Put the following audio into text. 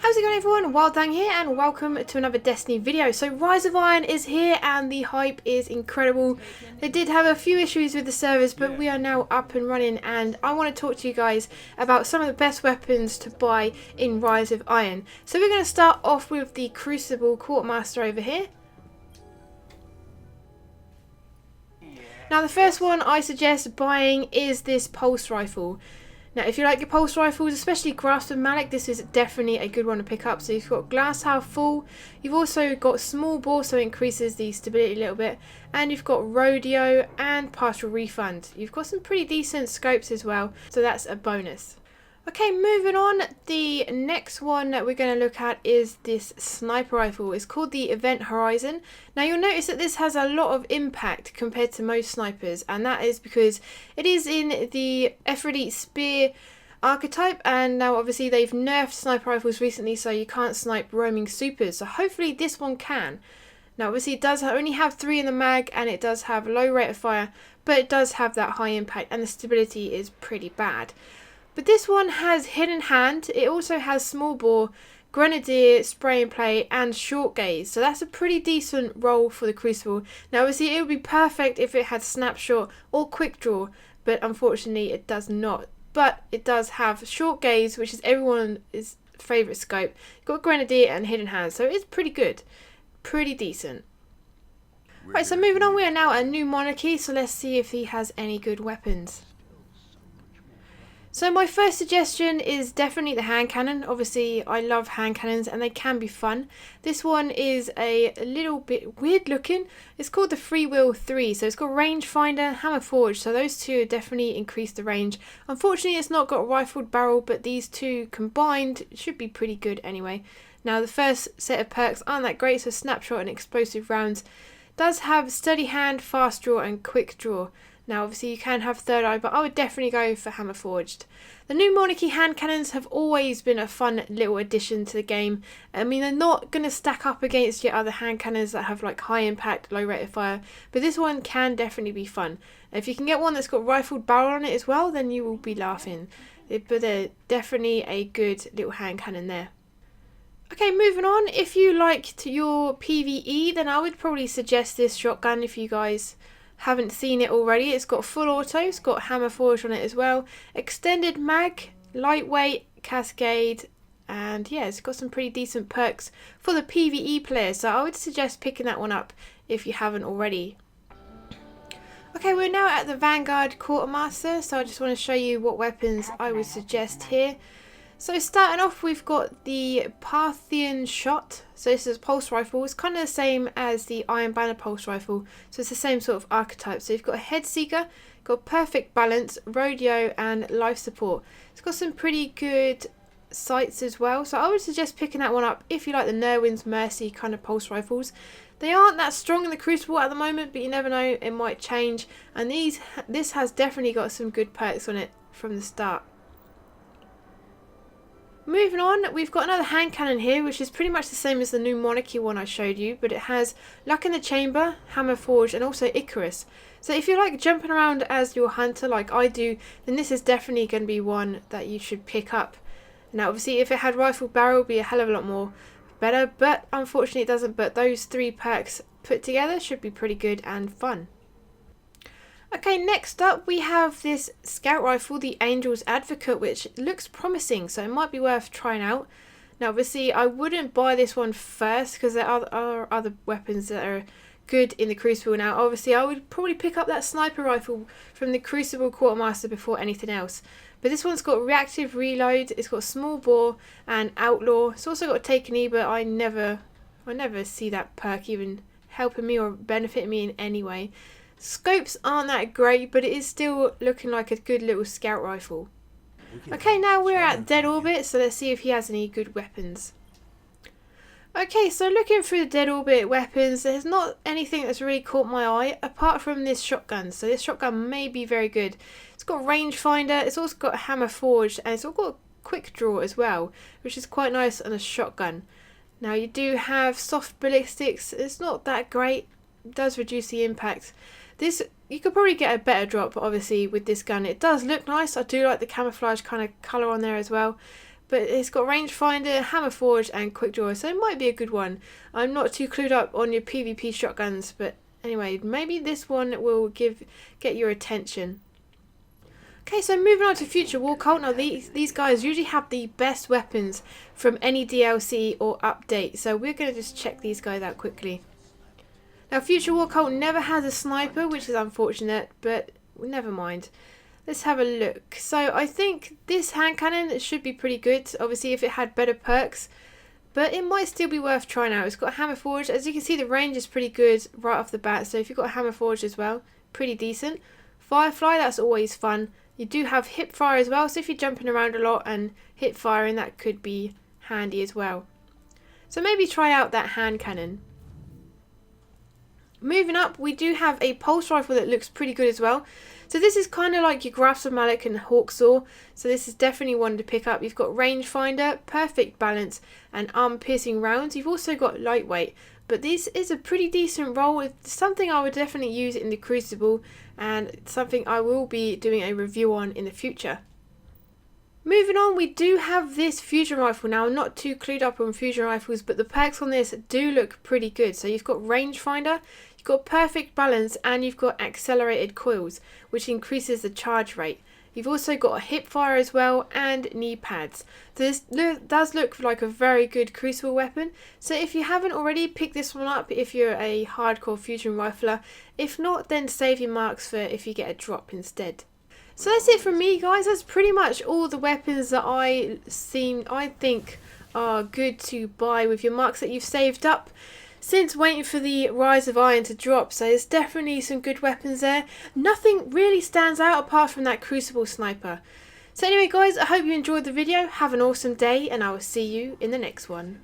How's it going everyone? WildeThang here and welcome to another Destiny video. So Rise of Iron is here and the hype is incredible. They did have a few issues with the servers, but we are now up and running and I want to talk to you guys about some of the best weapons to buy in Rise of Iron. So we're going to start off with the Crucible Quartermaster over here. Now the first one I suggest buying is this pulse rifle. Now if you like your pulse rifles, especially Grasp of Malak, this is definitely a good one to pick up. So you've got glass half full, you've also got small bore so it increases the stability a little bit, and you've got rodeo and partial refund. You've got some pretty decent scopes as well, so that's a bonus. Okay, moving on, the next one that we're going to look at is this sniper rifle. It's called the Event Horizon. Now you'll notice that this has a lot of impact compared to most snipers, and that is because it is in the Ephrodiite Spear archetype, and now obviously they've nerfed sniper rifles recently so you can't snipe roaming supers, so hopefully this one can. Now obviously it does only have 3 in the mag and it does have low rate of fire, but it does have that high impact and the stability is pretty bad. But this one has hidden hand, it also has small bore, grenadier, spray and play and short gaze. So that's a pretty decent role for the Crucible. Now obviously it would be perfect if it had snapshot or quick draw, but unfortunately it does not. But it does have short gaze, which is everyone's favourite scope. You've got grenadier and hidden hand, so it's pretty good. Pretty decent. Right, so moving on, we are now at New Monarchy, so let's see if he has any good weapons. So my first suggestion is definitely the hand cannon. Obviously I love hand cannons and they can be fun. This one is a little bit weird looking. It's called the Free Will 3. So it's got rangefinder, hammer forge. So those two definitely increase the range. Unfortunately it's not got a rifled barrel, but these two combined should be pretty good anyway. Now the first set of perks aren't that great, so snapshot and explosive rounds. Does have steady hand, fast draw and quick draw. Now obviously you can have third eye, but I would definitely go for hammer forged. The new Monarchy hand cannons have always been a fun little addition to the game. I mean, they're not going to stack up against your other hand cannons that have like high impact, low rate of fire, but this one can definitely be fun. If you can get one that's got rifled barrel on it as well, then you will be laughing. But they're definitely a good little hand cannon there. Okay, moving on, if you liked your PvE, then I would probably suggest this shotgun if you guys haven't seen it already. It's got full auto, it's got hammer forge on it as well, extended mag, lightweight, cascade, and yeah, it's got some pretty decent perks for the PvE players, so I would suggest picking that one up if you haven't already. Okay, we're now at the Vanguard Quartermaster, so I just want to show you what weapons I would suggest here. So starting off, we've got the Parthian Shot. So this is a pulse rifle. It's kind of the same as the Iron Banner pulse rifle. So it's the same sort of archetype. So you've got a head seeker, got perfect balance, rodeo and life support. It's got some pretty good sights as well. So I would suggest picking that one up if you like the Nerwin's Mercy kind of pulse rifles. They aren't that strong in the Crucible at the moment, but you never know, it might change. And this has definitely got some good perks on it from the start. Moving on, we've got another hand cannon here, which is pretty much the same as the new Monarchy one I showed you, but it has Luck in the Chamber, Hammer Forge, and also Icarus. So if you like jumping around as your hunter like I do, then this is definitely going to be one that you should pick up. Now obviously if it had rifled barrel, it would be a hell of a lot more better, but unfortunately it doesn't, but those 3 perks put together should be pretty good and fun. Okay, next up we have this scout rifle, the Angel's Advocate, which looks promising, so it might be worth trying out. Now obviously I wouldn't buy this one first because there are other weapons that are good in the Crucible. Now obviously I would probably pick up that sniper rifle from the Crucible Quartermaster before anything else. But this one's got reactive reload, it's got small bore and outlaw. It's also got TECHY, but I never see that perk even helping me or benefiting me in any way. Scopes aren't that great, but it is still looking like a good little scout rifle. Okay, now we're at Dead Orbit, so let's see if he has any good weapons. Okay, so looking through the Dead Orbit weapons, there's not anything that's really caught my eye apart from this shotgun. So this shotgun may be very good. It's got rangefinder, it's also got a hammer forged, and it's also got quick draw as well, which is quite nice on a shotgun. Now you do have soft ballistics, it's not that great, it does reduce the impact. This, you could probably get a better drop, obviously, with this gun. It does look nice. I do like the camouflage kind of colour on there as well. but it's got rangefinder, hammer forge and quick draw, so it might be a good one. I'm not too clued up on your PvP shotguns, but anyway, maybe this one will get your attention. Okay, so moving on to Future War Cult. Now these guys usually have the best weapons from any DLC or update, so we're going to just check these guys out quickly. Now Future War Cult never has a sniper, which is unfortunate, but never mind. Let's have a look. So I think this hand cannon should be pretty good, obviously if it had better perks, but it might still be worth trying out. It's got a hammer forge. As you can see, the range is pretty good right off the bat, so if you've got a hammer forge as well, pretty decent. Firefly, that's always fun. You do have hip fire as well, so if you're jumping around a lot and hip firing, that could be handy as well. So maybe try out that hand cannon. Moving up, we do have a pulse rifle that looks pretty good as well. So this is kind of like your Grasp of Malak and Hawksaw, so this is definitely one to pick up. You've got rangefinder, perfect balance and arm-piercing rounds. You've also got lightweight, but this is a pretty decent roll. It's something I would definitely use in the Crucible and something I will be doing a review on in the future. Moving on, we do have this fusion rifle. Now I'm not too clued up on fusion rifles, but the perks on this do look pretty good. So you've got rangefinder, you've got perfect balance and you've got accelerated coils, which increases the charge rate. You've also got a hip fire as well and knee pads. So this does look like a very good Crucible weapon. So if you haven't already, pick this one up if you're a hardcore fusion rifler. If not, then save your marks for if you get a drop instead. So that's it from me, guys. That's pretty much all the weapons that I think are good to buy with your marks that you've saved up since waiting for the Rise of Iron to drop. So there's definitely some good weapons there. Nothing really stands out apart from that Crucible sniper. So anyway, guys, I hope you enjoyed the video. Have an awesome day and I will see you in the next one.